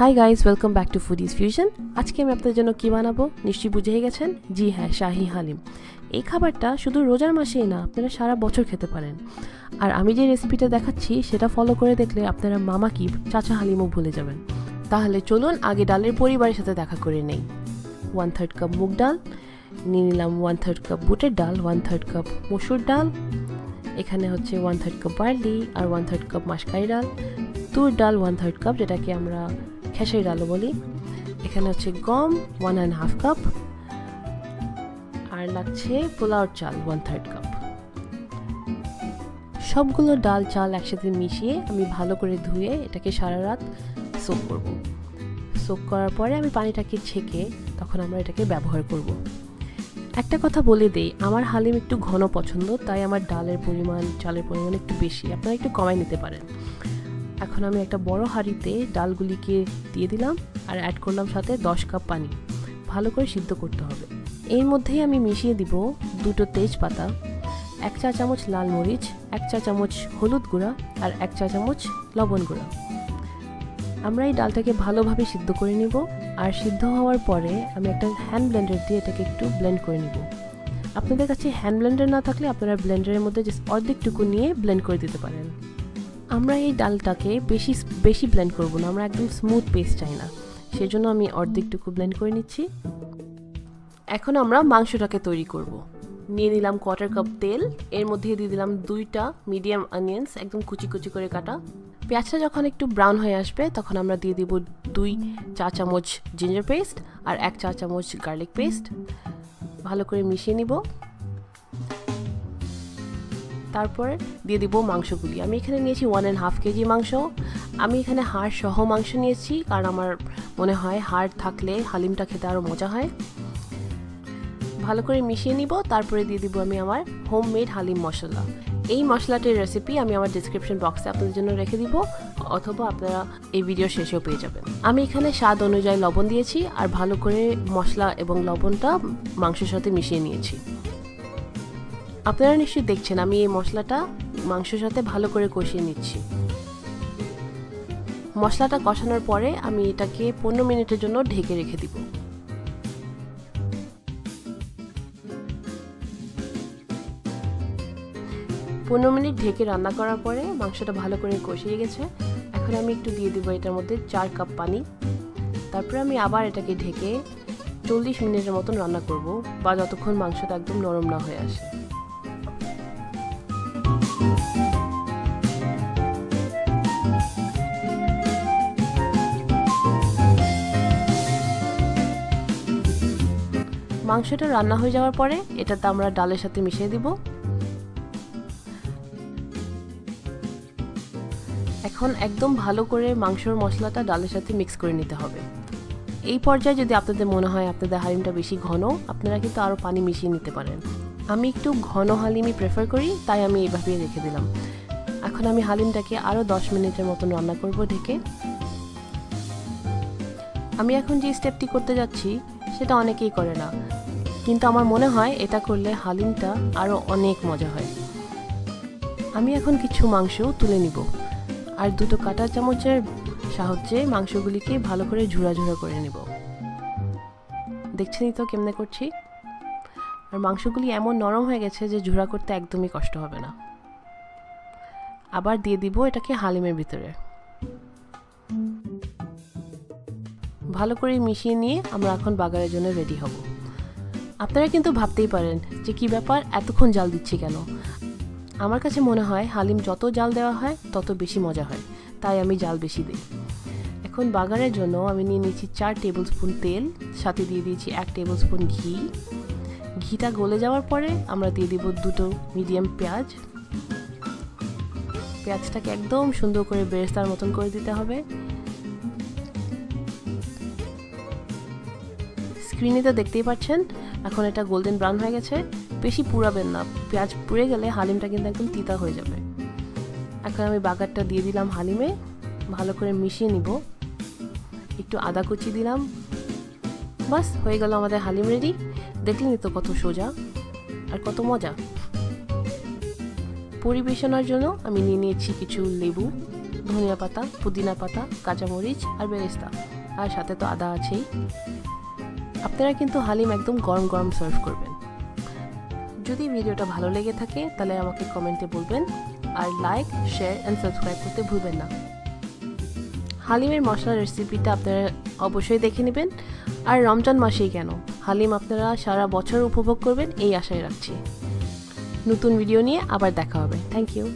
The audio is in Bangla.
Hi guys, welcome back to foodies fusion. আজকে আমি আপনাদের জন্য কী বানাবো নিশ্চয়ই বুঝেই গেছেন। জি হ্যাঁ, শাহি হালিম। এই খাবারটা শুধু রোজার মাসেই না, আপনারা সারা বছর খেতে পারেন। আর আমি যে রেসিপিটা দেখাচ্ছি সেটা ফলো করে দেখলে আপনারা মামা কি চাচা হালিমও ভুলে যাবেন। তাহলে চলুন আগে ডালের পরিবারের সাথে দেখা করে নেই। 1/3 কাপ মুগ ডাল নিয়ে নিলাম, 1/3 কাপ বুটের ডাল, 1/3 কাপ মসুর ডাল, এখানে হচ্ছে 1/3 কাপ বার্লি আর 1/3 কাপ মাসকাই ডাল, তুর ডাল 1/3 কাপ যেটাকে আমরা খেসারি ডালও বলি, এখানে হচ্ছে গম 1.5 কাপ, আর লাগছে পোলাওর চাল 1/3 কাপ। সবগুলো ডাল চাল একসাথে মিশিয়ে আমি ভালো করে ধুয়ে এটাকে সারা রাত সোক করব। সোক করার পরে আমি পানিটাকে ছেঁকে তখন আমরা এটাকে ব্যবহার করব। একটা কথা বলে দেই, আমার হালিম একটু ঘন পছন্দ, তাই আমার ডালের পরিমাণ চালের পরিমাণ একটু বেশি, আপনারা একটু কমাই নিতে পারেন। এখন আমি একটা বড় হাঁড়িতে ডালগুলিকে দিয়ে দিলাম আর অ্যাড করলাম সাথে 10 কাপ পানি। ভালো করে সিদ্ধ করতে হবে। এর মধ্যেই আমি মিশিয়ে দিব 2টো তেজপাতা, 1 চা চামচ লাল মরিচ, 1 চা চামচ হলুদ গুঁড়া আর 1 চা চামচ লবণ গুঁড়া। আমরা এই ডালটাকে ভালোভাবে সিদ্ধ করে নিব। আর সিদ্ধ হওয়ার পরে আমি একটা হ্যান্ড ব্লেন্ডার দিয়ে এটাকে একটু ব্লেন্ড করে নিব। আপনাদের কাছে হ্যান্ড ব্লেন্ডার না থাকলে আপনারা ব্লেন্ডারের মধ্যে জাস্ট অর্ধেকটুকু নিয়ে ব্লেন্ড করে দিতে পারেন। আমরা এই ডালটাকে বেশি ব্লেন্ড করব না, আমরা একদম স্মুথ পেস্ট চাই না, সেজন্য আমি অর্ধেকটুকু ব্লেন্ড করে নিচ্ছি। এখন আমরা মাংসটাকে তৈরি করব। নিয়ে নিলাম 1/4 কাপ তেল, এর মধ্যে দিয়ে দিলাম 2টা মিডিয়াম অনিয়ন্স একদম কুচি কুচি করে কাটা। পেঁয়াজটা যখন একটু ব্রাউন হয়ে আসবে তখন আমরা দিয়ে দিব 2 চা চামচ জিঞ্জার পেস্ট আর 1 চা চামচ গার্লিক পেস্ট। ভালো করে মিশিয়ে নিব। তারপর দিয়ে দিব মাংসগুলি। আমি এখানে নিয়েছি 1.5 কেজি মাংস। আমি এখানে হাড় সহ মাংস নিয়েছি, কারণ আমার মনে হয় হাড় থাকলে হালিমটা খেতে আরও মজা হয়। ভালো করে মিশিয়ে নিব। তারপরে দিয়ে দিব আমি আমার হোমমেড হালিম মশলা। এই মশলাটির রেসিপি আমি আমার ডিসক্রিপশন বক্সে আপনাদের জন্য রেখে দিব, অথবা আপনারা এই ভিডিও শেষেও পেয়ে যাবেন। আমি এখানে স্বাদ অনুযায়ী লবণ দিয়েছি আর ভালো করে মশলা এবং লবণটা মাংসের সাথে মিশিয়ে নিয়েছি। আপনারা নিশ্চয়ই দেখছেন আমি এই মশলাটা মাংসের সাথে ভালো করে কষিয়ে নিচ্ছি। মশলাটা কষানোর পরে আমি এটাকে 15 মিনিটের জন্য ঢেকে রেখে দিব। পনেরো মিনিট ঢেকে রান্না করার পরে মাংসটা ভালো করে কষিয়ে গেছে। এখন আমি একটু দিয়ে দিব এটার মধ্যে 4 কাপ পানি। তারপরে আমি আবার এটাকে ঢেকে 40 মিনিটের মতন রান্না করব, বা যতক্ষণ মাংসটা একদম নরম না হয়ে আসে। মাংসটা রান্না হয়ে যাওয়ার পরে এটাতে আমরা ডালের সাথে মিশিয়ে দিব। এখন একদম ভালো করে মাংসর মশলাটা ডালের সাথে মিক্স করে নিতে হবে। এই পর্যায়ে যদি আপনাদের মনে হয় আপনাদের হালিমটা বেশি ঘন, আপনারা কিন্তু আরও পানি মিশিয়ে নিতে পারেন। আমি একটু ঘন হালিমই প্রেফার করি, তাই আমি এইভাবেই রেখে দিলাম। এখন আমি হালিমটাকে আরও 10 মিনিটের মতন রান্না করব ঢেকে। আমি এখন যে স্টেপটি করতে যাচ্ছি সেটা অনেকেই করে না, কিন্তু আমার মনে হয় এটা করলে হালিমটা আরও অনেক মজা হয়। আমি এখন কিছু মাংস তুলে নিব আর 2টো কাঁটা চামচের সাহায্যে মাংসগুলিকে ভালো করে ঝুরা ঝুরা করে নেব। দেখছেনই তো কেমনে করছি। আর মাংসগুলি এমন নরম হয়ে গেছে যে ঝুরা করতে একদমই কষ্ট হবে না। আবার দিয়ে দিব এটাকে হালিমের ভিতরে। ভালো করে মিশিয়ে নিয়ে আমরা এখন বাগারের জন্য রেডি হব। আপনারা কিন্তু ভাবতেই পারেন যে কি ব্যাপার, এতক্ষণ জাল দিচ্ছি কেন। আমার কাছে মনে হয় হালিম যত জাল দেওয়া হয় তত বেশি মজা হয়, তাই আমি জাল বেশি দিই। এখন বাগারের জন্য আমি নিয়ে নিয়েছি 4 টেবিল স্পুন তেল, সাথে দিয়ে দিয়েছি 1 টেবিল স্পুন ঘি। ঘিটা গলে যাওয়ার পরে আমরা দিয়ে দিব 2টো মিডিয়াম পেঁয়াজ। পেঁয়াজটাকে একদম সুন্দর করে বেরেস্তার মতন করে দিতে হবে। স্ক্রিনে তো দেখতেই পাচ্ছেন এখন এটা গোল্ডেন ব্রাউন হয়ে গেছে। বেশি পুড়াবেন না, পেঁয়াজ পুড়ে গেলে হালিমটা কিন্তু একদম তিতা হয়ে যাবে। এখন আমি বাগারটা দিয়ে দিলাম হালিমে, ভালো করে মিশিয়ে নিব। একটু আদা কুচি দিলাম, বাস হয়ে গেল আমাদের হালিম রেডি। দেখলেন তো কত সোজা আর কত মজা। পরিবেশনার জন্য আমি নিয়ে নিয়েছি কিছু লেবু। ধনিয়া পাতা, পুদিনা পাতা, কাঁচামরিচ আর বেরেস্তা, আর সাথে তো আদা আছেই। আপনারা কিন্তু হালিম একদম গরম গরম সার্ভ করবেন। যদি ভিডিওটা ভালো লেগে থাকে তাহলে আমাকে কমেন্টে বলবেন, আর লাইক, শেয়ার অ্যান্ড সাবস্ক্রাইব করতে ভুলবেন না। হালিমের মশলার রেসিপিটা আপনারা অবশ্যই দেখে নেবেন। আর রমজান মাসেই কেন, হালিম আপনারা সারা বছর উপভোগ করবেন এই আশায় রাখছি। নতুন ভিডিও নিয়ে আবার দেখা হবে। Thank you.